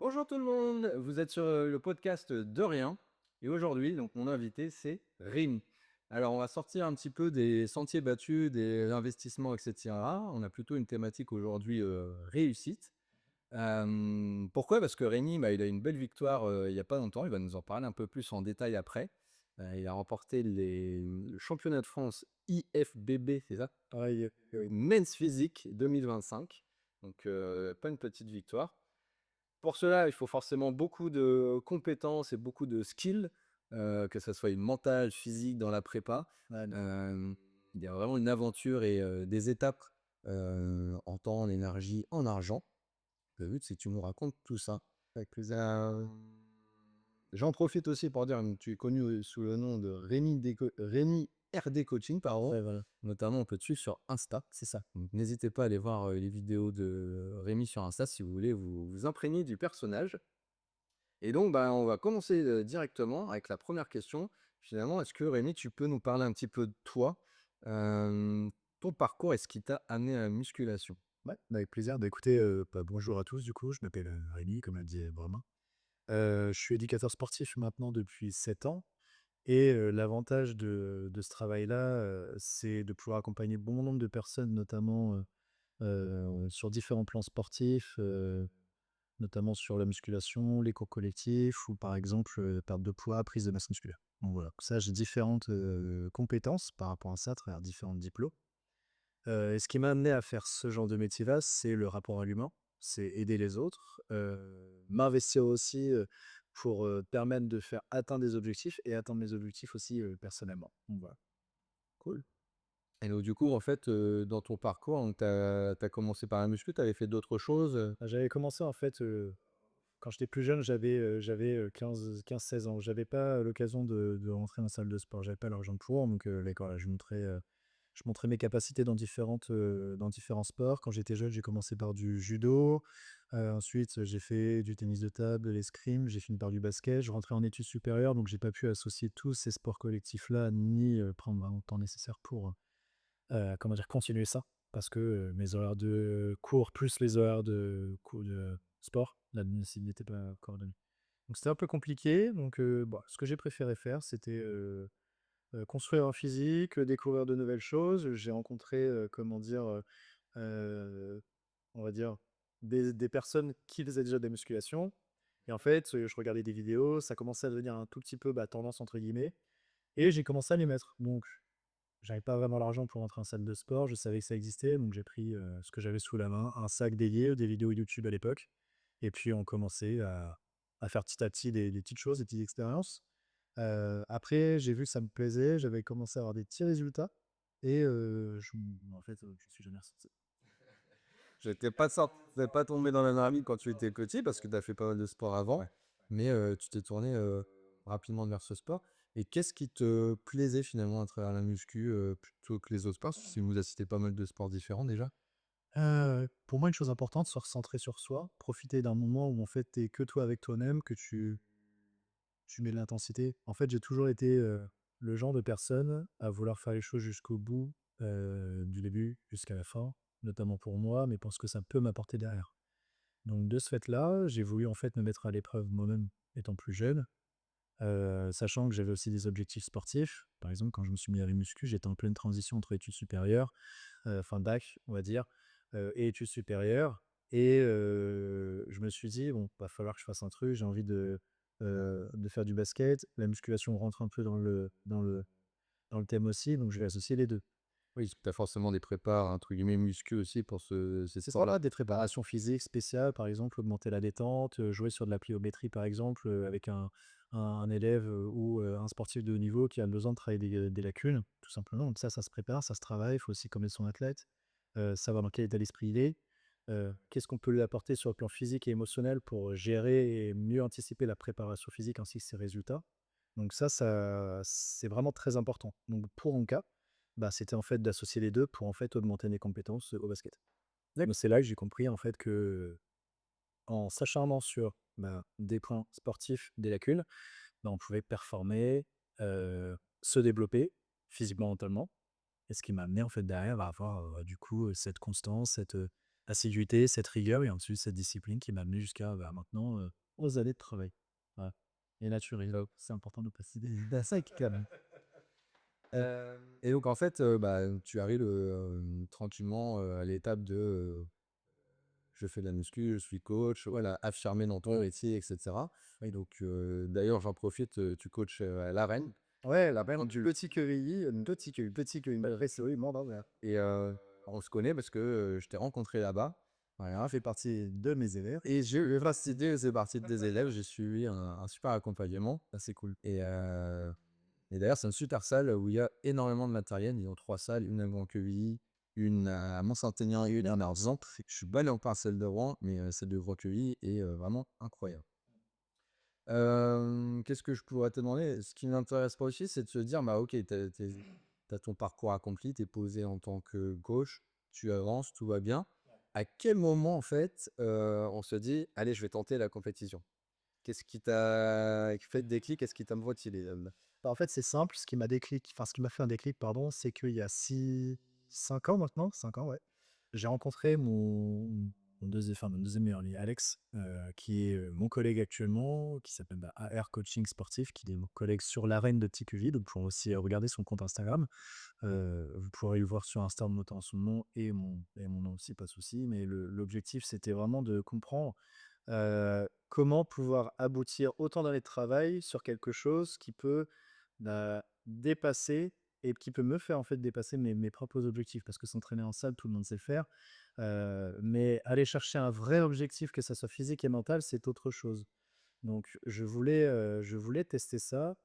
Bonjour tout le monde, vous êtes sur le podcast de rien et aujourd'hui donc mon invité c'est Rémi. Alors on va sortir un petit peu des sentiers battus, des investissements etc. On a plutôt une thématique aujourd'hui réussite. Pourquoi? Parce que Rémi, il a une belle victoire il n'y a pas longtemps, il va nous en parler un peu plus en détail après. Il a remporté le championnat de France IFBB, c'est ça? Oui, oui. Men's Physique 2025. Donc pas une petite victoire. Pour cela, il faut forcément beaucoup de compétences et beaucoup de skills, que ça soit mental, physique, dans la prépa. Ouais, Il y a vraiment une aventure et des étapes, en temps, en énergie, en argent. Le but, c'est que tu nous racontes tout ça. avec plaisir. J'en profite aussi pour dire, tu es connu, sous le nom de Rémi RD Coaching, pardon. Ouais, voilà. Notamment, on peut te suivre sur Insta. C'est ça. Donc n'hésitez pas à aller voir, les vidéos de Rémi sur Insta si vous voulez vous imprégner du personnage. Et donc, on va commencer directement avec la première question. Finalement, est-ce que Rémi, tu peux nous parler un petit peu de toi, ton parcours et ce qui t'a amené à la musculation? Ouais, avec plaisir. Écoutez, bonjour à tous du coup, je m'appelle, Rémi comme l'a dit Brahma. Je suis éducateur sportif maintenant depuis 7 ans et l'avantage de ce travail-là, c'est de pouvoir accompagner bon nombre de personnes notamment, sur différents plans sportifs, notamment sur la musculation, les cours collectifs ou par exemple, perte de poids, prise de masse musculaire. Donc voilà, ça j'ai différentes, compétences par rapport à ça, à travers différents diplômes. Et ce qui m'a amené à faire ce genre de métier-là, c'est le rapport à l'humain, c'est aider les autres, m'investir aussi, pour, permettre de faire atteindre des objectifs et atteindre mes objectifs aussi, personnellement. Donc voilà. Cool. Et donc, du coup, en fait, dans ton parcours, tu as commencé par la muscu, tu avais fait d'autres choses? J'avais commencé en fait, quand j'étais plus jeune, j'avais 15-16 ans. J'avais pas l'occasion de rentrer en salle de sport. J'avais pas l'argent pour, donc voilà, je montrais mes capacités dans différents sports. Quand j'étais jeune, j'ai commencé par du judo, ensuite j'ai fait du tennis de table, de l'escrime, j'ai fini par du basket. Je rentrais en études supérieures, donc j'ai pas pu associer tous ces sports collectifs-là, ni, prendre vraiment le temps nécessaire pour, comment dire? Continuer ça. Parce que, mes horaires de cours plus les horaires de sport, n'était pas coordonnée. Donc c'était un peu compliqué, donc ce que j'ai préféré faire, c'était, construire un physique, découvrir de nouvelles choses. J'ai rencontré, comment dire? On va dire des personnes qui faisaient déjà des musculations et en fait, je regardais des vidéos, ça commençait à devenir un tout petit peu, «tendance» entre guillemets et j'ai commencé à les mettre. Donc j'avais pas vraiment l'argent pour rentrer en salle de sport, je savais que ça existait, donc j'ai pris, ce que j'avais sous la main, un sac dédié, des vidéos YouTube à l'époque et puis on commençait à faire petit à petit des petites choses, des petites expériences. Après j'ai vu que ça me plaisait, j'avais commencé à avoir des petits résultats et en fait, je suis jamais ressorti. T'es pas tombé dans la marmite quand tu étais petit parce que tu as fait pas mal de sport avant, Ouais. mais tu t'es tourné, rapidement vers ce sport et qu'est-ce qui te plaisait finalement à travers la muscu, plutôt que les autres sports? Parce que tu nous as cité pas mal de sports différents déjà. Pour moi, une chose importante, se recentrer sur soi, profiter d'un moment où en fait, tu es que toi avec toi-même, que tu mets de l'intensité. En fait, j'ai toujours été, le genre de personne à vouloir faire les choses jusqu'au bout, du début jusqu'à la fin, notamment pour moi, mais pour ce que ça peut m'apporter derrière. Donc de ce fait-là, j'ai voulu en fait me mettre à l'épreuve moi-même étant plus jeune, sachant que j'avais aussi des objectifs sportifs. Par exemple, quand je me suis mis à la muscu, j'étais en pleine transition entre études supérieures, fin bac, on va dire, et études supérieures et je me suis dit: «Bon, va falloir que je fasse un truc, j'ai envie de faire du basket». La musculation rentre un peu dans le thème aussi, donc je vais associer les 2. Oui, tu as forcément des prépares entre guillemets «muscu» aussi pour ces C'est ça, sports-là? voilà, des préparations physiques spéciales, par exemple, augmenter la détente, jouer sur de la pliométrie, par exemple, avec un élève, ou un sportif de haut niveau qui a besoin de travailler des lacunes, tout simplement. Donc ça se prépare, ça se travaille. Il faut aussi connaître son athlète, savoir dans quel état d'esprit il est, qu'est-ce qu'on peut lui apporter sur le plan physique et émotionnel pour gérer et mieux anticiper la préparation physique ainsi que ses résultats. Donc ça, c'est vraiment très important. Donc pour mon cas, c'était en fait d'associer les 2 pour en fait augmenter mes compétences, au basket. Donc c'est là que j'ai compris en fait que, en s'acharnant sur, des points sportifs, des lacunes, on pouvait performer, se développer physiquement, mentalement et ce qui m'a amené en fait derrière à avoir, du coup, cette constance, cette, assiduité, cette rigueur et ensuite cette discipline qui m'a amené jusqu'à, maintenant, aux années de travail. Voilà et naturel, c'est important de préciser ça quand même. Et donc en fait, tu arrives, tranquillement, à l'étape de, je fais de la muscu, je suis coach, voilà, affirmé dans ton métier et cetera. Et donc d'ailleurs j'en profite, tu coaches, à l'Arène Ouais, la belle du petit Quevilly, petit Quevilly, récemment, et on se connaît parce que, je t'ai rencontré là-bas. Voilà, fait partie de mes élèves. et je faisais partie de des élèves, j'ai suivi un super accompagnement. Ça, c'est cool. Et d'ailleurs, c'est une super salle où il y a énormément de matériel. Ils ont 3 salles, une à Grand-Quevilly, une à Mont-Saint-Aignan et une à Marzan. Je suis pas allé encore à celle de Rouen, mais celle de Grand-Quevilly est vraiment incroyable. Qu'est-ce que je pourrais te demander? Ce qui m'intéresse pas aussi, c'est de se dire, bah ok, t'as ton parcours accompli, t'es posé en tant que coach, tu avances, tout va bien. À quel moment, en fait, on se dit, allez, je vais tenter la compétition? Qu'est-ce qui t'a fait le déclic? Qu'est-ce qui t'a motivé? En fait, c'est simple, ce qui m'a fait un déclic, pardon, c'est qu'il y a 5 ans maintenant, 5 ans, ouais, j'ai rencontré mon deuxième meilleur ami, Alex, qui est, mon collègue actuellement, qui s'appelle, AR Coaching Sportif, qui est mon collègue sur l'arène de TQV, donc vous pourrez aussi, regarder son compte Instagram. Vous pourrez le voir sur Insta en notant son nom et mon nom aussi, pas de souci, mais l'objectif, c'était vraiment de comprendre, comment pouvoir aboutir autant d'années de travail sur quelque chose qui peut, dépasser et qui peut me faire, en fait, dépasser mes propres objectifs. Parce que s'entraîner en salle, tout le monde sait le faire, mais aller chercher un vrai objectif, que ça soit physique et mental, c'est autre chose. Donc je voulais tester ça,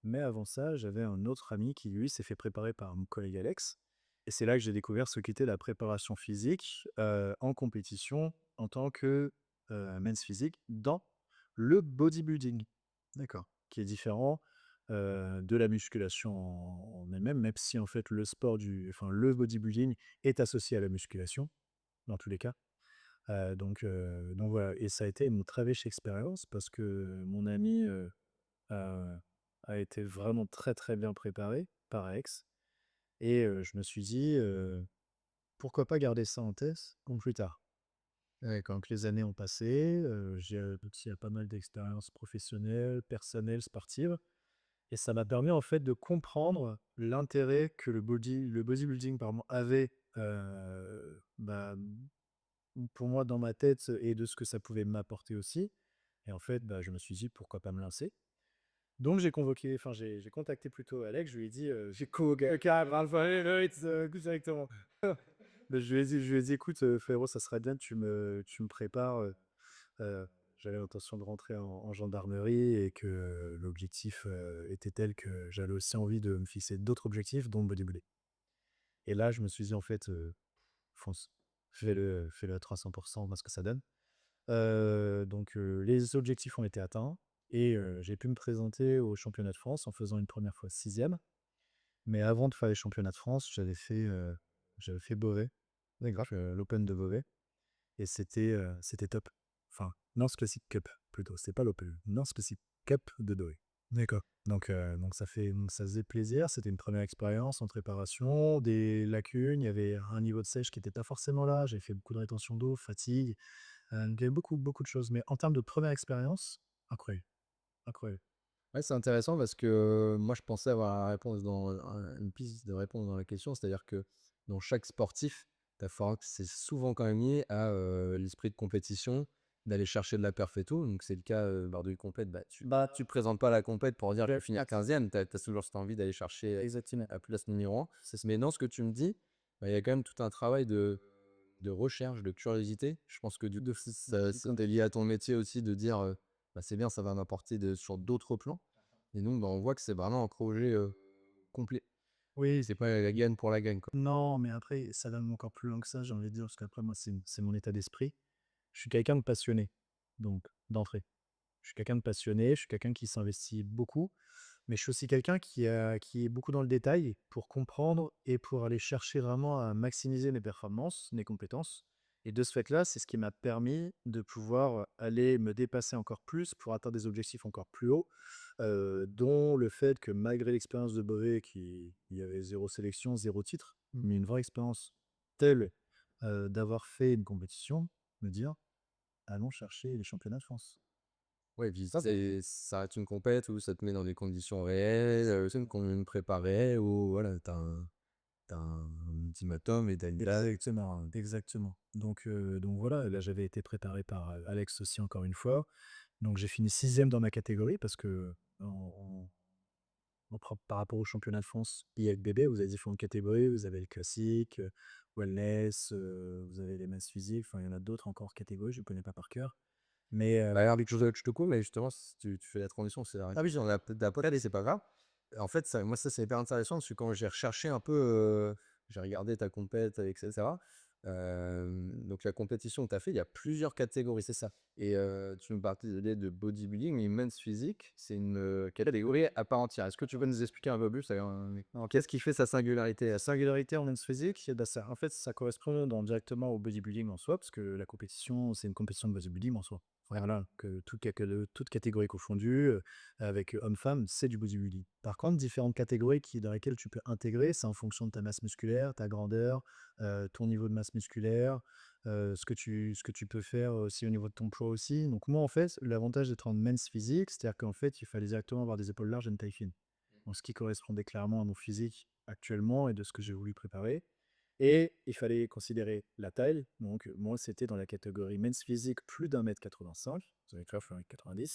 mais avant ça, j'avais un autre ami qui, lui, s'est fait préparer par mon collègue Alex et c'est là que j'ai découvert ce qu'était la préparation physique, en compétition en tant que, men's physique dans le bodybuilding. D'accord. Qui est différent, de la musculation en elle-même, même si en fait le bodybuilding est associé à la musculation, dans tous les cas. Donc voilà et ça a été une très riche expérience parce que mon ami, a a été vraiment très, très bien préparé par Alex et je me suis dit, «Pourquoi pas garder ça en tête pour plus tard?» D'accord. Donc les années ont passé, j'ai abouti à pas mal d'expériences professionnelles, personnelles, sportives. Et ça m'a permis en fait de comprendre l'intérêt que le bodybuilding pardon, avait, pour moi dans ma tête et de ce que ça pouvait m'apporter aussi. Et en fait, je me suis dit: «Pourquoi pas me lancer?» Donc j'ai contacté plutôt Alex, je lui ai dit, j'ai convoqué carrément directement. Je lui ai dit: «Écoute, frérot, ça serait bien que tu me prépares, Heu, j'avais l'intention de rentrer en gendarmerie et que, l'objectif, était tel que j'avais aussi envie de me fixer d'autres objectifs, dont le bodybuilding. Et là, je me suis dit: «En fait, fonce, fais-le à 300 on voit ce que ça donne». Les objectifs ont été atteints et j'ai pu me présenter aux championnats de France en faisant une première fois 6e. Mais avant de faire les championnats de France, j'avais fait Beauvais, D'accord. donc l'Open de Beauvais. Et c'était top. Enfin, North Classic Cup plutôt, c'était pas l'Open, North Classic Cup de Douai. D'accord. Donc ça faisait plaisir, c'était une première expérience en préparation, des lacunes, il y avait un niveau de sèche qui était pas forcément là, j'ai fait beaucoup de rétention d'eau, fatigue, il y avait beaucoup, beaucoup de choses. Mais en termes de première expérience, incroyable, incroyable. Ouais, c'est intéressant parce que moi, je pensais avoir la réponse une piste de réponse dans la question, c'est-à-dire que dans chaque sportif, c'est souvent quand même lié à l'esprit de compétition, d'aller chercher de la perf et tout. Donc, c'est le cas lors du compète, tu présentes pas la compète pour dire je vais finir 15e, tu as toujours cette envie d'aller chercher Exactement. la place numéro 1. Mais dans ce que tu me dis, il y a quand même tout un travail de recherche, de curiosité. Je pense que du coup, ça est lié à ton métier aussi de dire c'est bien, ça va m'apporter sur d'autres plans. Et donc, on voit que c'est vraiment un projet complet. Oui, C'est pas la gagne pour la gagne, quoi. non, mais après, ça va encore plus loin que ça, j'ai envie de dire, parce qu'après, moi, c'est mon état d'esprit. Je suis quelqu'un de passionné, donc d'entrée. Je suis quelqu'un de passionné, je suis quelqu'un qui s'investit beaucoup, mais je suis aussi quelqu'un qui est beaucoup dans le détail pour comprendre et pour aller chercher vraiment à maximiser mes performances, mes compétences. Et de ce fait-là, c'est ce qui m'a permis de pouvoir aller me dépasser encore plus pour atteindre des objectifs encore plus hauts, dont le fait que malgré l'expérience de Beauvais, il y avait zéro sélection, zéro titre, mais une vraie expérience telle d'avoir fait une compétition, me dire: «Allons chercher les championnats de France». Ouais, puis Ça, ça reste une compète où ça te met dans des conditions réelles, tu sais, qu'on une préparée où voilà, tu un ultimatum et tu une date. exactement, exactement. Donc voilà, là, j'avais été préparé par, Alex aussi encore une fois. Donc j'ai fini sixième dans ma catégorie parce que en par rapport au championnat de France IFBB, vous avez différentes catégories. Vous avez le classique, wellness, vous avez les masses physiques, enfin il y en a d'autres encore catégories, je ne connais pas par cœur. Mais, Bah, alors, quelque chose je te coupe, mais justement, si tu fais la transition, c'est la ah oui, j'en ai peut-être d'après, c'est pas grave. En fait, ça moi, ça, c'est hyper intéressant parce que quand j'ai recherché un peu, j'ai regardé ta compète et cetera, donc la compétition que tu as fait, il y a plusieurs catégories, c'est ça? Et tu me parlais de bodybuilding, mais men's physique, c'est une, catégorie à part entière. Est-ce que tu peux nous expliquer un peu plus, qu'est-ce qui fait sa singularité? la singularité en men's physique, bah, ça en fait, ça correspond directement au bodybuilding en soi, parce que la compétition, c'est une compétition de bodybuilding en soi. Voilà, que toute catégorie confondue, avec hommes-femmes, c'est du bodybuilding. Par contre, différentes catégories dans lesquelles tu peux intégrer, c'est en fonction de ta masse musculaire, ta grandeur, ton niveau de masse musculaire, ce que tu peux faire aussi au niveau de ton poids aussi. Donc moi, en fait, l'avantage d'être en men's physique, c'est-à-dire qu'en fait, il fallait directement avoir des épaules larges et une taille fine. Donc ce qui correspondait clairement à mon physique actuellement et de ce que j'ai voulu préparer. Et il fallait considérer la taille. Donc moi, c'était dans la catégorie men's physique plus d'1,85 m. Vous avez clair, je fais 1,90 m.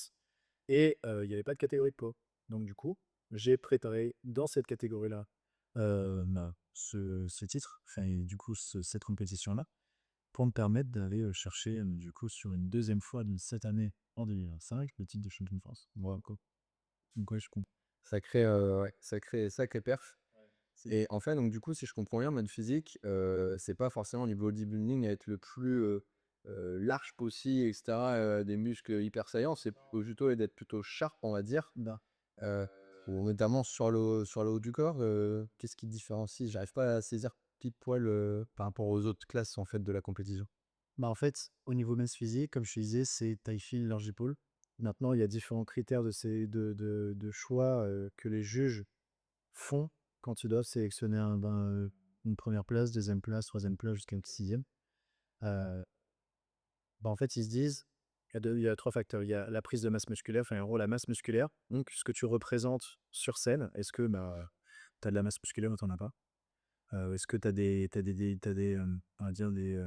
Et il n'y avait pas de catégorie de poids. Donc du coup, j'ai préparé dans cette catégorie-là ce titre, enfin, et du coup, cette compétition-là, pour me permettre d'aller chercher, du coup, sur une deuxième fois de cette année, en 2025, le titre de champion de France. Voilà, quoi. Donc ouais, je comprends. Sacré, ouais, sacré perf. Et en fait, donc du coup, si je comprends bien, mode physique, c'est pas forcément du bodybuilding à être le plus, large possible et cetera, des muscles hyper saillants. C'est plutôt d'être plutôt sharp, on va dire, Ben, heu, ou notamment sur le haut du corps, qu'est-ce qui te différencie? J'arrive pas à saisir pile poil, par rapport aux autres classes, en fait, de la compétition. en fait, au niveau mince physique, comme je te disais, c'est taille fine, large épaule. Maintenant, il y a différents critères de choix que les juges font quand tu dois sélectionner une première place, deuxième place, troisième place jusqu'à une sixième. Euh, en fait, ils se disent, il y a trois facteurs. Il y a la prise de masse musculaire, enfin, en gros, la masse musculaire, donc ce que tu représentes sur scène. Est-ce que tu as de la masse musculaire ou tu n'en as pas? Est-ce que tu as on va dire des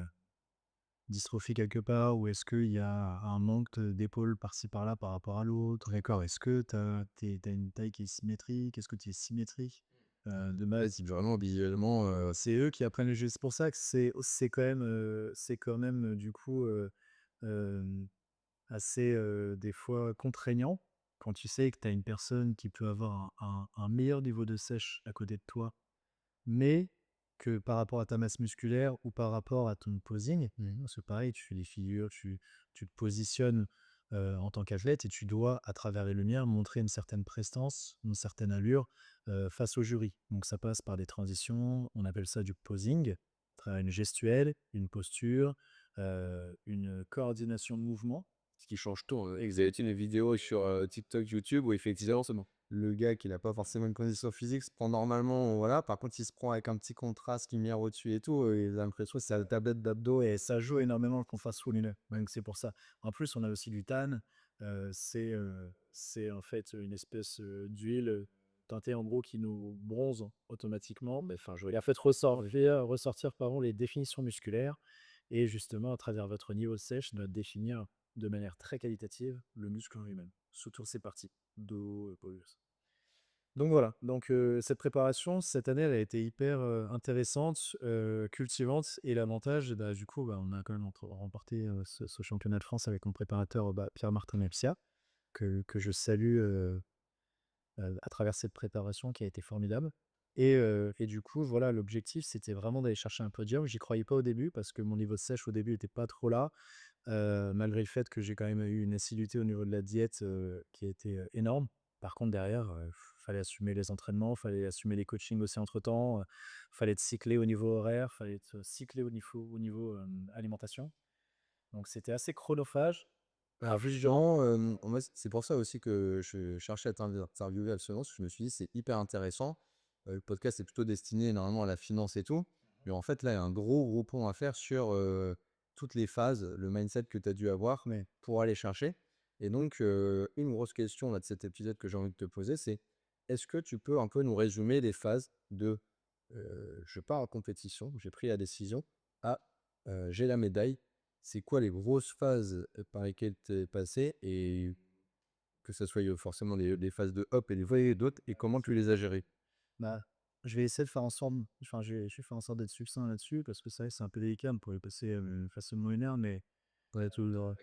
dystrophie quelque part? Ou est-ce qu'il y a un manque d'épaule par-ci par-là par rapport à l'autre? D'accord. Est-ce que tu as une taille qui est symétrique? Est-ce que tu es symétrique? De Ouais, base, si vraiment visuellement, c'est eux qui apprennent le jeu. C'est pour ça que c'est quand même du coup euh, assez des fois contraignant quand tu sais que tu as une personne qui peut avoir un meilleur niveau de sèche à côté de toi, mais que par rapport à ta masse musculaire ou par rapport à ton posing, parce que pareil, tu fais des figures, tu te positionnes en tant qu'athlète et tu dois, à travers les lumières, montrer une certaine prestance, une certaine allure face au jury. Donc ça passe par des transitions, on appelle ça du posing, à travers une gestuelle, une posture, une coordination de mouvement. ce qui change tout, vous avez une vidéo sur, TikTok, YouTube où effectivement le gars qui n'a pas forcément une condition physique se prend normalement, voilà. Par contre, il se prend avec un petit contraste lumière au-dessus et tout, il a l'impression que c'est la tablette d'abdos Et ça joue énormément qu'on fasse full lumineux. Donc c'est pour ça. En plus, on a aussi du tan. C'est en fait une espèce d'huile teintée en gros qui nous bronze automatiquement. Mais enfin, je vais en fait ressortir pardon, les définitions musculaires et justement à travers votre niveau de sèche, de définir de manière très qualitative le muscle en lui-même, sous toutes ses parties, dos, épaules. Donc voilà, cette préparation, cette année, elle a été hyper, intéressante, cultivante et l'avantage, bah, du coup, on a quand même remporté, ce championnat de France avec mon préparateur, Pierre-Martin Melcia, que je salue, à travers cette préparation qui a été formidable et du coup, voilà, l'objectif, c'était vraiment d'aller chercher un podium. J'y croyais pas au début parce que mon niveau de sèche au début était pas trop là, malgré le fait que j'ai quand même eu une assiduité au niveau de la diète, qui a été, énorme. Par contre derrière, fallait assumer les entraînements, fallait assumer les coachings aussi entre temps, fallait être cyclé au niveau horaire, fallait être cyclé au niveau alimentation. Donc c'était assez chronophage. alors justement, moi, c'est pour ça aussi que je cherchais à t'interviewer absolument, parce que je me suis dit: «C'est hyper intéressant». Le podcast est plutôt destiné normalement à la finance et tout. Mais en fait, là, il y a un gros pont à faire sur toutes les phases, le mindset que tu as dû avoir Mais pour aller chercher. Et donc, une grosse question là, de cet épisode que j'ai envie de te poser, c'est est-ce que tu peux un peu nous résumer les phases de je pars en compétition, j'ai pris la décision, à j'ai la médaille. C'est quoi les grosses phases par lesquelles tu es passé et que ce soit forcément les phases de up et d'autres et comment tu les as gérées? bah, je vais essayer de faire en sorte je vais faire en sorte d'être succinct là-dessus parce que c'est vrai que c'est un peu délicat, on pourrait passer, facilement 1 heure, mais on a toujours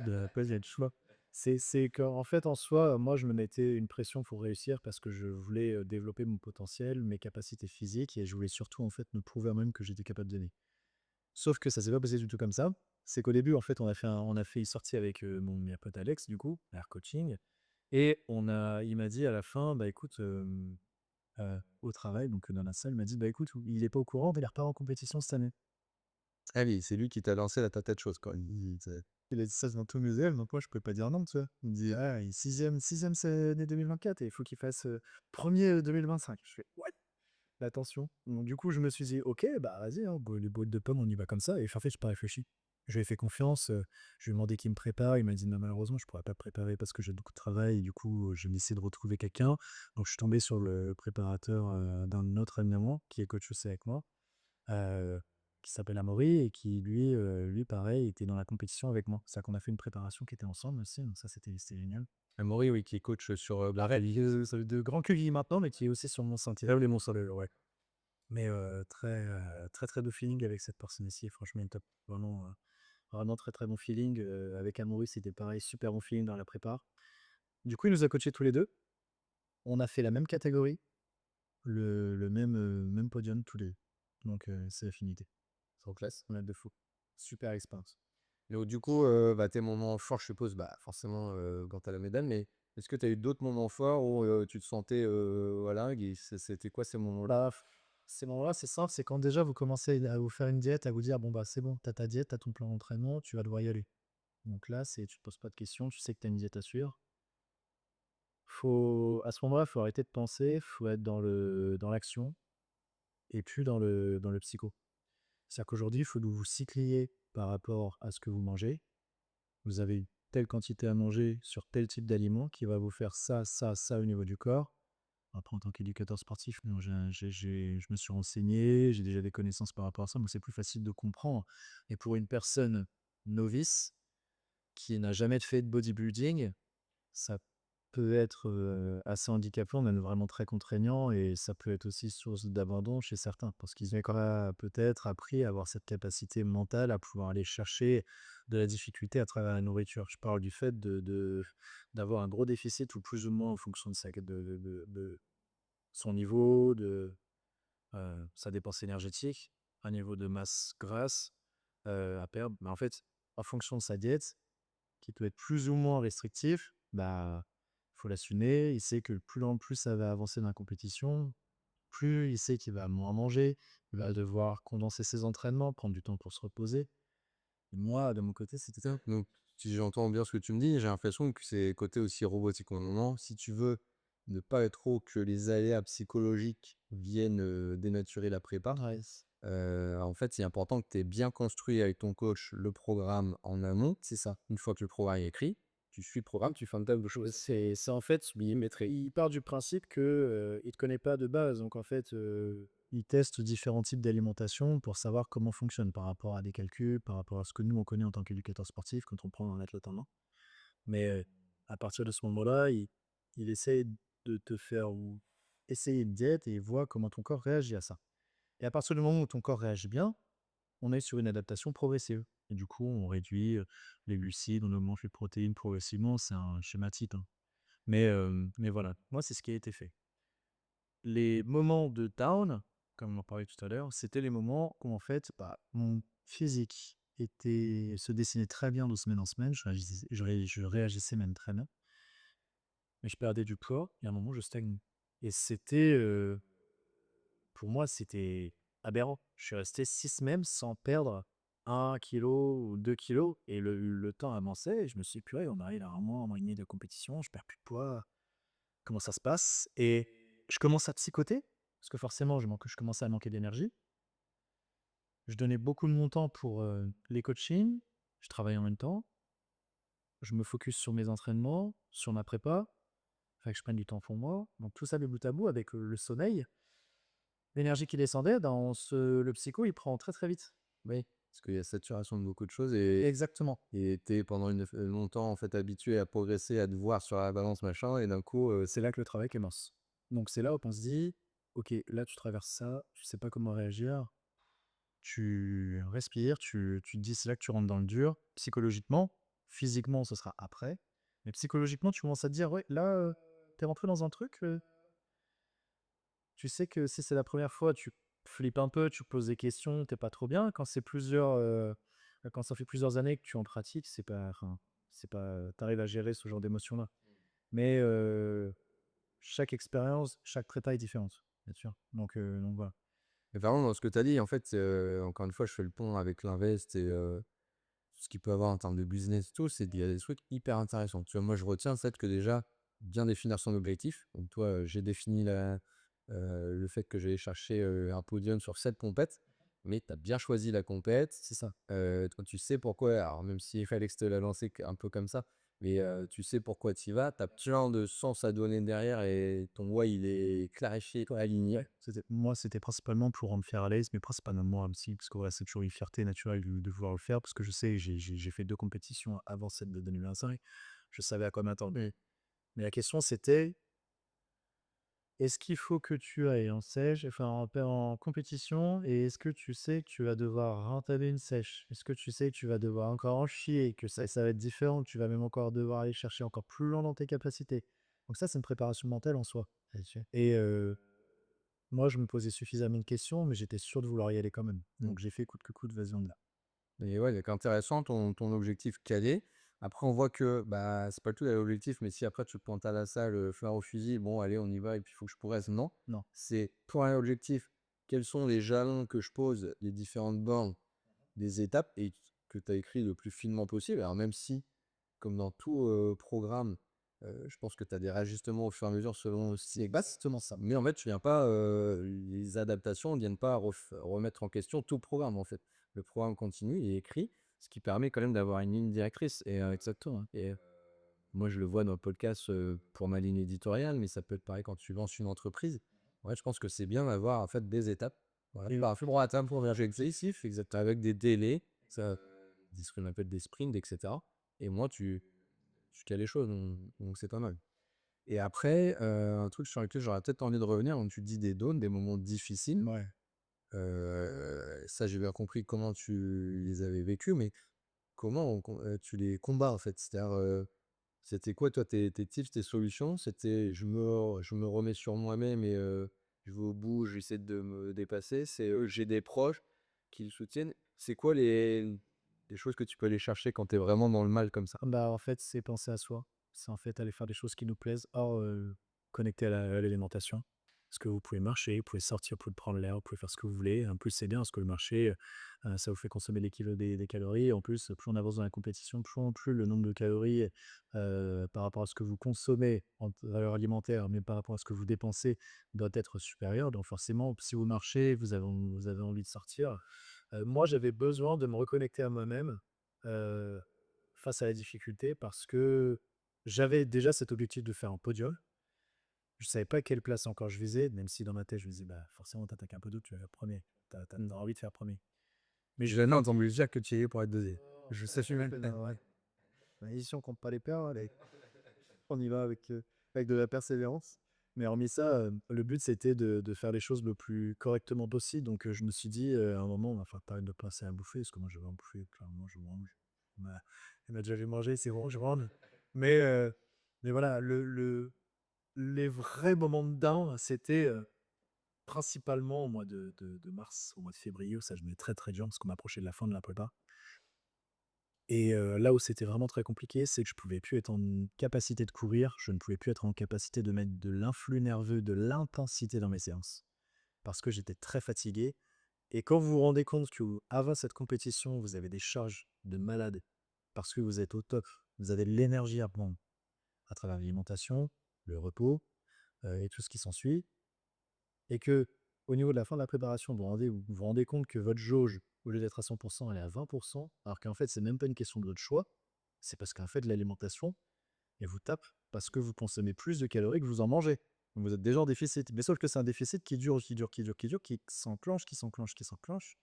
de pas j'ai le choix. C'est qu'en fait, en soi, moi, je me mettais une pression pour réussir parce que je voulais, développer mon potentiel, mes capacités physiques et je voulais surtout, en fait, me prouver à moi-même que j'étais capable de donner. Sauf que ça s'est pas passé du tout comme ça. C'est qu'au début, en fait, on a fait une sortie avec, mon meilleur pote Alex, du coup, air coaching et il m'a dit à la fin: «Bah, écoute, au travail, donc dans la salle, il m'a dit: «Bah, écoute, il est pas au courant, mais il repart en compétition cette année». Ah oui, c'est lui qui t'a lancé la tata de choses, quoi. Il a dit ça devant tous mes élèves, donc moi je pouvais pas dire non, tu vois? Il me dit: «Ah, il est 6e cette année 2024 et il faut qu'il fasse, 1er 2025». Je fais: «What?» La tension. Donc du coup, je me suis dit: «OK, bah, vas-y, hein, les boules de pommes, on y va comme ça» et en fait, j'ai pas réfléchi. Je lui ai fait confiance, je lui ai demandé qu'il me prépare. Il m'a dit: «Non, malheureusement, je pourrais pas te préparer parce que j'ai beaucoup de travail» et du coup, je vais essayer de retrouver quelqu'un. Donc je suis tombé sur le préparateur, d'un autre ami à moi qui est coach aussi avec moi, heu, qui s'appelle Amaury et qui lui pareil, était dans la compétition avec moi. C'est-à-dire qu'on a fait une préparation qui était ensemble aussi, donc ça c'était génial. Amaury, oui, qui est coach sur, La réaliseuse de Grand QI maintenant, mais qui est aussi sur Mont-Saint-Hilaire, les Monts-Saint-Hilaire, ouais. Mais très, très beau feeling avec cette personne ici, franchement il est top. Vraiment, vraiment très, très bon feeling, avec Amaury, c'était pareil, super bon feeling dans la prépa. Du coup, il nous a coachés tous les 2. On a fait la même catégorie, même podium tous les 2. Donc c'est affinité. sur classe. On a de fou. Super expérience. Et donc, du coup, bah, tes moments forts, je suppose, bah, forcément, quand tu as la médaille, mais est-ce que tu as eu d'autres moments forts où tu te sentais voilà, c'était quoi ces moments-là? Bah, ces moments-là, c'est simple, c'est quand déjà vous commencez à vous faire une diète, à vous dire: «Bon, bah, c'est bon, tu as ta diète, tu as ton plan d'entraînement, tu vas devoir y aller». Donc là, tu te poses pas de questions, tu sais que tu as une diète à suivre. À ce moment-là, faut arrêter de penser, faut être dans l'action et plus dans le psycho. C'est-à-dire qu'aujourd'hui, il faut que vous vous cycliez par rapport à ce que vous mangez. Vous avez une telle quantité à manger sur tel type d'aliment qui va vous faire ça, ça, ça au niveau du corps. Après, en tant qu'éducateur sportif, non, je me suis renseigné, j'ai déjà des connaissances par rapport à ça, donc c'est plus facile de comprendre. Et pour une personne novice qui n'a jamais fait de bodybuilding, ça peut être, assez handicapant, même vraiment très contraignant et ça peut être aussi source d'abandon chez certains. Parce qu'ils ont quand même peut-être appris à avoir cette capacité mentale à pouvoir aller chercher de la difficulté à travers la nourriture. Je parle du fait d'avoir un gros déficit ou plus ou moins en fonction de son niveau, sa dépense énergétique, un niveau de masse grasse, à perdre. Mais en fait, en fonction de sa diète, qui peut être plus ou moins restrictif, bah, faut l'assumer. Il sait que plus en plus ça va avancer dans la compétition, plus il sait qu'il va moins manger, il va devoir condenser ses entraînements, prendre du temps pour se reposer. Et moi, de mon côté, c'était ça. Donc, si j'entends bien ce que tu me dis, j'ai l'impression que c'est côté aussi robotique au moment. Si tu veux ne pas trop que les aléas psychologiques viennent dénaturer la prépa, Ouais. en fait, c'est important que tu aies bien construit avec ton coach le programme en amont. C'est ça. Une fois que le programme est écrit, tu suis le programme, tu fais un tas de choses. C'est en fait, il part du principe que, il te connaît pas de base, donc en fait, il teste différents types d'alimentation pour savoir comment fonctionne par rapport à des calculs, par rapport à ce que nous on connaît en tant qu'éducateur sportif quand on prend un athlète en main. Mais, à partir de ce moment-là, il essaye de te faire ou essayer une diète et il voit comment ton corps réagit à ça. Et à partir du moment où ton corps réagit bien, on est sur une adaptation progressive. Et du coup, on réduit, les glucides, on augmente les protéines progressivement, c'est un schéma type, hein. Mais voilà, moi, c'est ce qui a été fait. Les moments de down, comme on en parlait tout à l'heure, c'était les moments où en fait, bah, mon physique se dessinait très bien de semaine en semaine, je réagissais même très bien, mais je perdais du poids et à un moment, je stagnais. Et pour moi, c'était aberrant. Je suis resté 6 semaines sans perdre 1 kilo ou 2 kilos et le temps avançait et je me suis dit: «Purée, on arrive à un mois et demi de compétition, je perds plus de poids, comment ça se passe?» Et je commence à psychoter, parce que forcément je commençais à manquer d'énergie Je donnais beaucoup de mon temps pour les coachings, je travaillais en même temps, je me focus sur mes entraînements, sur ma prépa, fallait que je prenne du temps pour moi. Donc tout ça, le bout à bout, avec le sommeil, l'énergie qui descendait, le psycho, il prend très très vite. Oui, parce qu'il y a saturation de beaucoup de choses et Exactement. tu pendant longtemps, en fait, habitué à progresser, à te voir sur la balance, machin et d'un coup, C'est là que le travail commence. Donc c'est là où on se dit, ok, là tu traverses ça, tu sais pas comment réagir, tu respires, tu te dis, c'est là que tu rentres dans le dur, psychologiquement, physiquement, ce sera après, mais psychologiquement, tu commences à te dire, ouais, là, t'es rentré dans un truc, tu sais que si c'est la première fois, tu flippes un peu, tu poses des questions, t'es pas trop bien. Quand ça fait plusieurs années que tu en pratiques, c'est pas, t'arrives à gérer ce genre d'émotions-là. Mais chaque expérience, chaque prépa est différente, bien sûr. Donc voilà. mais vraiment dans ce que tu as dit, en fait, encore une fois, je fais le pont avec l'invest et tout ce qu'il peut avoir en termes de business et tout, c'est qu'il y a des trucs hyper intéressants. Tu vois, moi, je retiens le fait que déjà, bien définir son objectif. Donc toi, j'ai défini le fait que j'allais chercher, un podium sur 7 compètes, mais tu as bien choisi la compète. C'est ça. Toi, tu sais pourquoi, alors même s'il fallait que je te la lancer un peu comme ça, mais tu sais pourquoi tu y vas, tu as plein de sens à donner derrière et ton why, il est clarifié, aligné. Ouais, moi, c'était principalement pour rendre fier à l'aise, mais principalement moi aussi, parce que voilà, c'est toujours une fierté naturelle de vouloir le faire, parce que je sais, j'ai fait 2 compétitions avant celle de 2025. Je savais à quoi m'attendre. Mais la question, c'était: est-ce qu'il faut que tu ailles en sèche, enfin en compétition, et est-ce que tu sais que tu vas devoir rentamer une sèche? Est-ce que tu sais que tu vas devoir encore en chier, que ça va être différent, que tu vas même encore devoir aller chercher encore plus loin dans tes capacités? Donc ça, c'est une préparation mentale en soi. Là-dessus. Et moi, je me posais suffisamment de questions, mais j'étais sûr de vouloir y aller quand même. Mm. Donc j'ai fait coûte que coûte, vas-y, on y va. Et ouais, donc intéressant ton objectif calé. Après, on voit que bah, c'est pas le tout l'objectif, mais si après tu te pointes à la salle, fleur au fusil, bon, allez, on y va, et puis il faut que je progresse. Non, Non. c'est pour un objectif, quels sont les jalons que je pose, les différentes bornes, des étapes, et que tu as écrit le plus finement possible. Alors, même si, comme dans tout programme, je pense que tu as des réajustements au fur et à mesure selon ce qui C'est se passe. exactement ça. Mais en fait, tu viens pas, les adaptations ne viennent pas remettre en question tout le programme, en fait. Le programme continue, il est écrit, ce qui permet quand même d'avoir une ligne directrice. Exactement, hein. Moi, je le vois dans le podcast pour ma ligne éditoriale, mais ça peut être pareil quand tu lances une entreprise. Ouais, je pense que c'est bien d'avoir en fait des étapes. Voilà. Et Par droit à terme pour objectif, exactement, avec des délais, ça, ce qu'on appelle des sprints, etc. Et moi, tu cales les choses, donc c'est pas mal. Et après, un truc sur lequel j'aurais peut-être envie de revenir, quand tu dis des downs, des moments difficiles, ouais. ça j'ai bien compris comment tu les avais vécus, mais comment tu les combats en fait? C'est-à-dire, c'était quoi toi tes tips, tes solutions? C'était je me remets sur moi-même et je vais au bout, j'essaie de me dépasser. C'est, j'ai des proches qui le soutiennent. C'est quoi les choses que tu peux aller chercher quand tu es vraiment dans le mal comme ça? Bah, en fait, c'est penser à soi. C'est en fait aller faire des choses qui nous plaisent, hors, connecté à l'alimentation. Parce que vous pouvez marcher, vous pouvez sortir, vous pouvez prendre l'air, vous pouvez faire ce que vous voulez. En plus, c'est bien parce que le marché, ça vous fait consommer des calories. En plus, plus on avance dans la compétition, plus le nombre de calories, par rapport à ce que vous consommez en valeur alimentaire, mais par rapport à ce que vous dépensez, doit être supérieur. Donc forcément, si vous marchez, vous avez envie de sortir. Moi, j'avais besoin de me reconnecter à moi-même, heu face à la difficulté, parce que j'avais déjà cet objectif de faire un podium. Je savais pas quelle place encore je visais, même si dans ma tête je me disais: «Bah, forcément tu attaques un peu d'eau, tu vas faire 1er. Tu Mmh. envie de faire 1er». Mais je J'ai jamais entendu dire que tu y es pour être 2e. Je sais on même fait pas. ouais. Bah, ici on compte pas les pertes, allez, on y va avec de la persévérance. Mais hormis ça, le but c'était de faire les choses le plus correctement possible. Donc je me suis dit, à un moment: «On va falloir que de penser à bouffer», parce que moi je vais en bouffer, clairement je mange. Bah, elle m'a déjà vu manger, c'est bon, je rentre. Mais mais voilà, les vrais moments de down, c'était, principalement au mois de mars, au mois de février, où ça devenait très, très dur parce qu'on m'approchait de la fin de la prépa. Et là où c'était vraiment très compliqué, c'est que je pouvais plus être en capacité de courir, je ne pouvais plus être en capacité de mettre de l'influx nerveux, de l'intensité dans mes séances, parce que j'étais très fatigué. Et quand vous vous rendez compte qu'avant cette compétition, vous avez des charges de malade, parce que vous êtes au top, vous avez de l'énergie à prendre à travers l'alimentation, le repos, et tout ce qui s'ensuit, et que au niveau de la fin de la préparation, vous vous rendez compte que votre jauge au lieu d'être à 100%, elle est à 20%, alors qu'en fait, c'est même pas une question de votre choix. C'est parce qu'en fait, l'alimentation, elle vous tape parce que vous consommez plus de calories que vous en mangez. Donc vous êtes déjà en déficit. Mais sauf que c'est un déficit qui dure, qui dure, qui dure, qui dure, qui s'enclenche, qui s'enclenche, qui s'enclenche.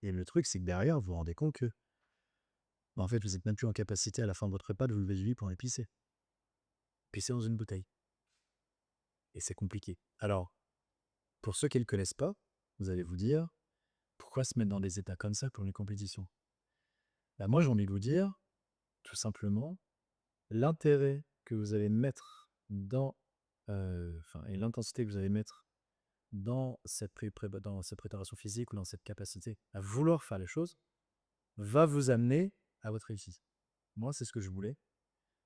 Et le truc, c'est que derrière, vous vous rendez compte que, en fait, vous êtes même plus en capacité à la fin de votre repas de vous lever du lit pour épicer. Pisser dans une bouteille. Et c'est compliqué. Alors, pour ceux qui ne le connaissent pas, vous allez vous dire, pourquoi se mettre dans des états comme ça pour une compétition? Bah, moi, j'ai envie de vous dire, tout simplement, l'intérêt que vous allez mettre dans, et l'intensité que vous allez mettre dans dans cette préparation physique ou dans cette capacité à vouloir faire les choses, va vous amener à votre réussite. Moi, c'est ce que je voulais.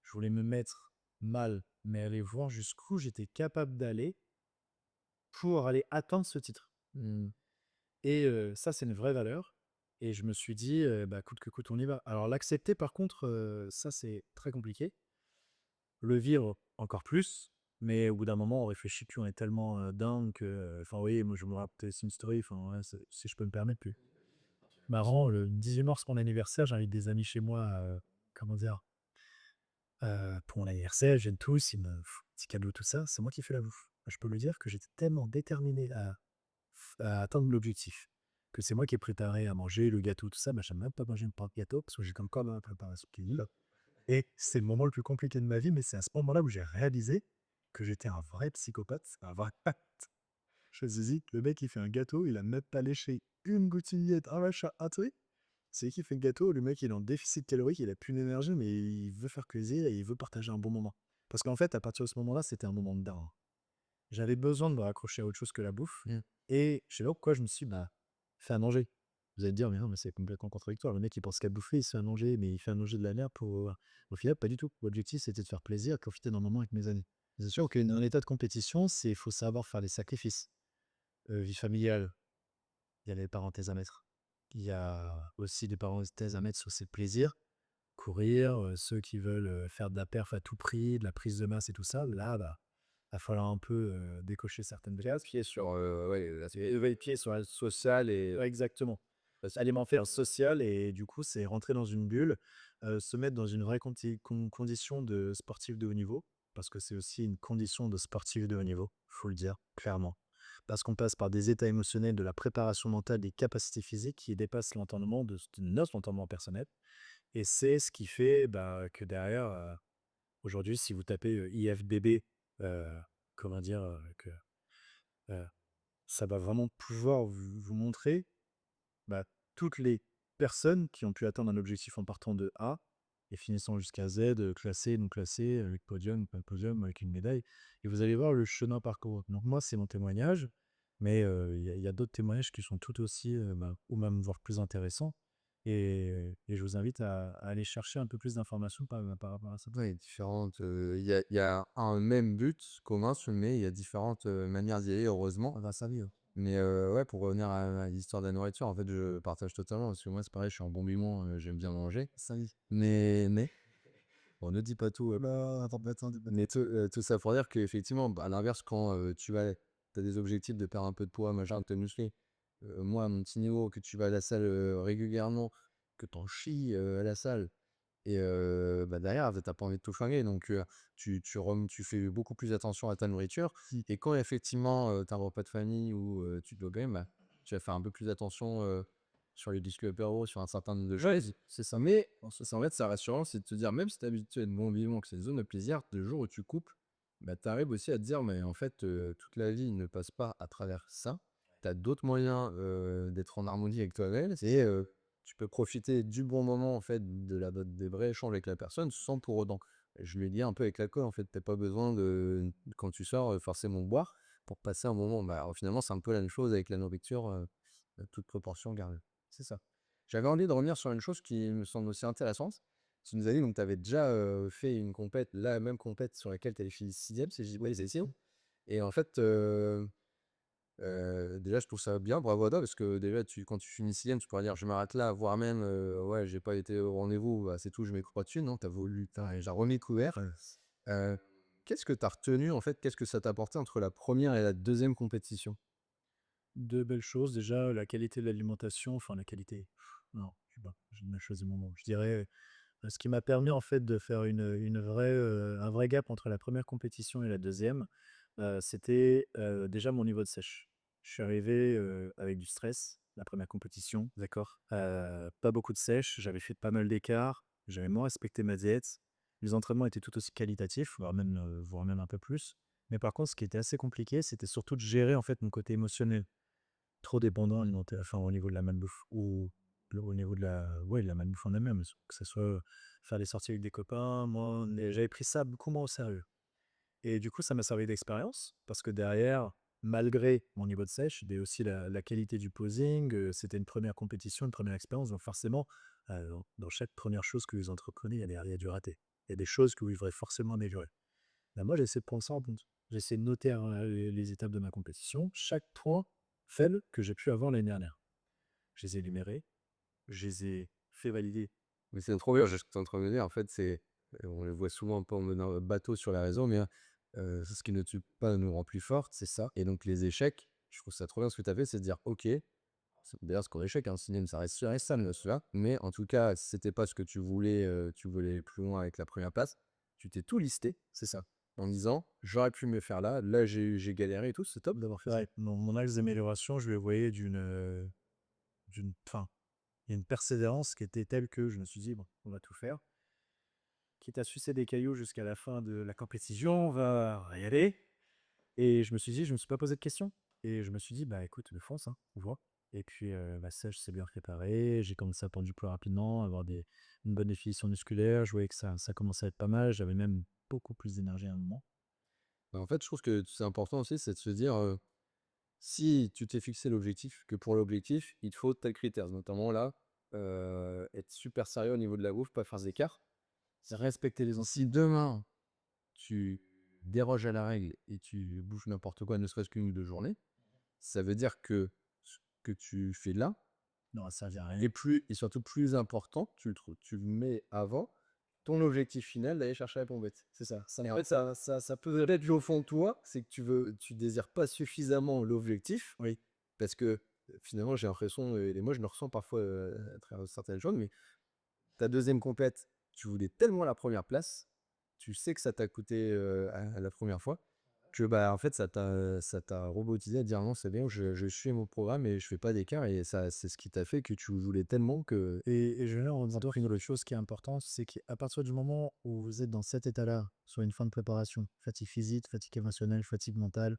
Je voulais me mettre mal, mais aller voir jusqu'où j'étais capable d'aller pour aller atteindre ce titre. Mmh. Et ça, c'est une vraie valeur. Et je me suis dit, bah, coûte que coûte, on y va. Alors l'accepter, par contre, ça, c'est très compliqué. Le vivre, encore plus. Mais au bout d'un moment, on réfléchit plus, on est tellement dingue que. Enfin, oui, moi, je me rappelle une story, enfin, ouais, si je peux me permettre plus. Marrant, le 18 mars, mon anniversaire, j'invite des amis chez moi, comment dire, pour mon anniversaire, ils viennent tous, ils me font petit cadeau, tout ça. C'est moi qui fais la bouffe. Je peux le dire que j'étais tellement déterminé à atteindre l'objectif que c'est moi qui ai préparé à manger le gâteau, tout ça. Bah, j'aime même pas manger une part de gâteau parce que j'ai comme ma préparation qui est nulle. Et c'est le moment le plus compliqué de ma vie, mais c'est à ce moment-là où j'ai réalisé que j'étais un vrai psychopathe, un vrai. Je me suis dit, le mec, il fait un gâteau, il a même pas léché une gouttiillette, un machin, un truc. C'est lui qui fait le gâteau, le mec, il est en déficit calorique, il a plus d'énergie, mais il veut faire plaisir et il veut partager un bon moment. Parce qu'en fait, à partir de ce moment-là, c'était un moment de dingue. J'avais besoin de me raccrocher à autre chose que la bouffe. Mmh. Et je sais pas pourquoi je me suis dit, bah, fais à manger. Vous allez me dire, mais non, mais c'est complètement contradictoire. Le mec, il pense qu'à bouffer, il se fait à manger, mais il fait à manger de la merde pour. Au final, pas du tout. L'objectif, c'était de faire plaisir, profiter d'un moment avec mes amis. C'est sûr qu'un état de compétition, il faut savoir faire des sacrifices. Vie familiale, il y a les parenthèses à mettre. Il y a aussi des parenthèses à mettre sur ses plaisirs. Courir, ceux qui veulent faire de la perf à tout prix, de la prise de masse et tout ça, là, bah, va falloir un peu décocher certaines cases. Pied sur, ouais, l'aspect ouais, pied sur la sociale et Ouais, exactement. Alimentaire, social, et du coup, c'est rentrer dans une bulle, se mettre dans une vraie condition de sportif de haut niveau, parce que c'est aussi une condition de sportif de haut niveau, faut le dire clairement. Parce qu'on passe par des états émotionnels, de la préparation mentale, des capacités physiques qui dépassent l'entendement de notre entendement personnel. Et c'est ce qui fait bah, que derrière, aujourd'hui, si vous tapez IFBB, euh, comment dire, que euh, ça va vraiment pouvoir vous montrer bah, toutes les personnes qui ont pu atteindre un objectif en partant de A et finissant jusqu'à Z, classé, non classé, avec podium, pas de podium, avec une médaille. Et vous allez voir le chemin parcouru. Donc moi, c'est mon témoignage, mais il y a d'autres témoignages qui sont tout aussi, ou même voire plus intéressants. Et je vous invite à aller chercher un peu plus d'informations par rapport à ça. ouais, différentes, il y a un même but commun, mais il y a différentes, manières d'y aller, heureusement. On va ça vivre. Mais ouais, pour revenir à l'histoire de la nourriture, en fait, je partage totalement parce que moi, c'est pareil, je suis un bon vivant, j'aime bien manger. Ça vit. Mais bon, ne dis pas tout, Là, attends, attends, mais tout ça pour dire qu'effectivement, bah, à l'inverse, quand, tu as des objectifs de perdre un peu de poids, machin, de te muscler, moi, à mon petit niveau, que tu vas à la salle, régulièrement, que tu en chies, à la salle et bah, derrière, tu as pas envie de tout flinguer donc tu fais beaucoup plus attention à ta nourriture si. et quand effectivement, tu as un repas de famille où, tu dois quand même, bah, tu vas faire un peu plus attention, sur les disques apéros, sur un certain nombre de choses. C'est ça. Mais en fait, sa rassurant, c'est de te dire, même si tu es habitué à être bon vivant, que c'est une zone de plaisir, le jour où tu coupes, bah, tu arrives aussi à te dire, mais en fait, toute la vie ne passe pas à travers ça. Tu as d'autres moyens, d'être en harmonie avec toi-même et tu peux profiter du bon moment, en fait, des vrais échanges avec la personne sans pour autant. Je lui ai dit un peu avec l'alcool, en fait, tu pas besoin de, quand tu sors, forcément boire pour passer un moment. Bah, alors, finalement, c'est un peu la même chose avec la nourriture, toute proportion gardée. C'est ça. J'avais envie de revenir sur une chose qui me semble aussi intéressante. Tu nous as dit donc tu avais déjà, fait une compète, la même compète sur laquelle tu avais fini 6e, si je dis pas de bêtises et en fait, déjà je trouve ça bien, bravo à toi parce que déjà quand tu finis 6e, tu pourrais dire: «Je m'arrête là», voire même, «Ouais, j'ai pas été au rendez-vous, bah, c'est tout, je m'écroule dessus». Non, tu as déjà remis le couvert. Ouais. Qu'est-ce que tu as retenu en fait? Qu'est-ce que ça t'a apporté entre la première et la deuxième compétition? 2 belles choses. Déjà, la qualité de l'alimentation, enfin la qualité, non, je sais pas, j'ai mal choisi mon mot. Je dirais, ce qui m'a permis en fait de faire une vraie, un vrai gap entre la première compétition et la deuxième, c'était, déjà mon niveau de sèche. Je suis arrivé, avec du stress, la première compétition, D'accord. pas beaucoup de sèche, j'avais fait pas mal d'écarts, j'avais moins respecté ma diète. Les entraînements étaient tout aussi qualitatifs, voire même un peu plus. Mais par contre, ce qui était assez compliqué, c'était surtout de gérer en fait mon côté émotionnel. Trop dépendant alimentaire, enfin au niveau de la malbouffe ou au niveau de la ouais, de la malbouffe en elle-même, que ça soit, faire des sorties avec des copains, moi, mais j'avais pris ça beaucoup moins au sérieux et du coup, ça m'a servi d'expérience parce que derrière, malgré mon niveau de sèche, mais aussi la qualité du posing, c'était une première compétition, une première expérience, donc forcément, dans chaque première chose que vous entreprenez, il y a du raté. Il y a des choses que vous devrez forcément améliorer. Bah, moi, j'ai essayé de prendre ça en compte. J'ai essayé de noter, les étapes de ma compétition, chaque point faible que j'ai pu avoir l'année dernière. Je les ai énumérés, je les ai fait valider. Mais c'est trop bien, je suis en train de me dire, en fait, on les voit souvent un peu en mode bateau sur la raison, mais ce qui ne tue pas nous rend plus forts, c'est ça. Et donc les échecs, je trouve ça trop bien ce que tu as fait, c'est de dire: «OK», d'ailleurs score d'échec, hein, cinéma, ça reste ça, celui-là, mais en tout cas, si c'était pas ce que tu voulais aller plus loin avec la première place, tu t'es tout listé, c'est ça, en disant: «J'aurais pu me faire là, j'ai galéré et tout», c'est top d'avoir fait ça. Ouais, mon axe d'amélioration, je le voyais enfin, il y a une persévérance qui était telle que je me suis dit: «Bon, on va tout faire. Quitte à sucer des cailloux jusqu'à la fin de la compétition, on va y aller». Et je me suis dit, je me suis pas posé de questions et je me suis dit: «Bah, écoute, fonce, hein, vois». Et puis, bah, ça, je sais bien préparé. J'ai commencé à prendre du poids rapidement, avoir une bonne définition musculaire. Je voyais que ça commençait à être pas mal. J'avais même beaucoup plus d'énergie à un moment. Bah, en fait, je trouve que c'est important aussi, c'est de se dire, si tu t'es fixé l'objectif, que pour l'objectif, il te faut tel critère, notamment là, être super sérieux au niveau de la bouffe, pas faire d'écart. C'est respecter les Si demain, tu déroges à la règle et tu bouffes n'importe quoi, ne serait-ce qu'une ou 2 journées, ça veut dire que ce que tu fais là non, ça servit à rien. est plus et surtout plus important, tu le mets avant ton objectif final d'aller chercher la pompette. C'est ça, ça Et me en fait, ça peut être au fond de toi, c'est que tu désires pas suffisamment l'objectif, oui. parce que, finalement, j'ai l'impression, et moi je le ressens parfois, à travers certaines choses, mais ta deuxième compète, tu voulais tellement la première place, tu sais que ça t'a coûté, à la première fois, que, bah, en fait, ça t'a robotisé à dire: «Non, c'est bon, je suis mon programme et je fais pas d'écart», et ça, c'est ce qui t'a fait que tu voulais tellement que Et je vais en ça dire t'a une autre chose qui est importante, c'est qu'à partir du moment où vous êtes dans cet état-là, sur une fin de préparation, fatigue physique, fatigue émotionnelle, fatigue mentale,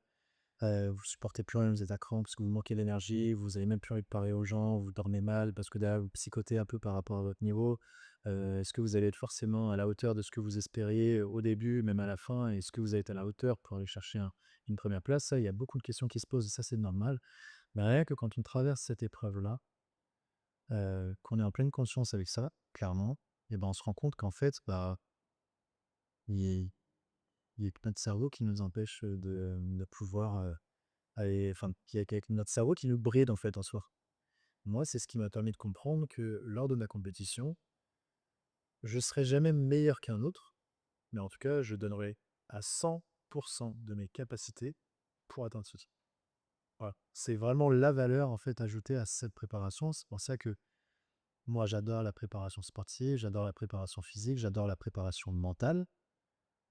vous supportez plus rien, vous êtes à cran parce que vous manquez d'énergie, vous avez même plus envie de parler aux gens, vous dormez mal parce que derrière vous psychotez un peu par rapport à votre niveau. Est-ce que vous allez être forcément à la hauteur de ce que vous espériez au début, même à la fin? Est-ce que vous allez être à la hauteur pour aller chercher une première place? Ça, il y a beaucoup de questions qui se posent et ça, c'est normal. Mais rien que quand on traverse cette épreuve-là, qu'on est en pleine conscience avec ça, clairement, et ben, on se rend compte qu'en fait, bah, il y a il y a que notre cerveau qui nous empêche, de pouvoir, enfin, qu'il y a notre cerveau qui nous bride, en fait, en soi. Moi, c'est ce qui m'a permis de comprendre que lors de ma compétition, je serai jamais meilleur qu'un autre, mais en tout cas, je donnerai à 100% de mes capacités pour atteindre ceci. Voilà. C'est vraiment la valeur, en fait, ajoutée à cette préparation. C'est pour ça que moi, j'adore la préparation sportive, j'adore la préparation physique, j'adore la préparation mentale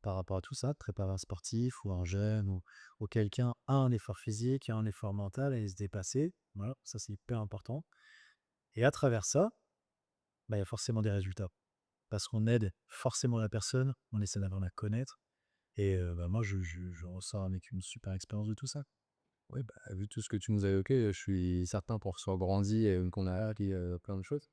par rapport à tout ça, de préparer un sportif ou un jeune ou quelqu'un a un effort physique, a un effort mental et se dépasser. Voilà, ça c'est hyper important. Et à travers ça, bah, il y a forcément des résultats. Parce qu'on aide forcément la personne, on essaie d'apprendre à la connaître. Et bah, moi, je ressors avec une super expérience de tout ça. oui, bah, vu tout ce que tu nous as évoqué, je suis certain pour que ce soit grandi et qu'on a appris, plein de choses.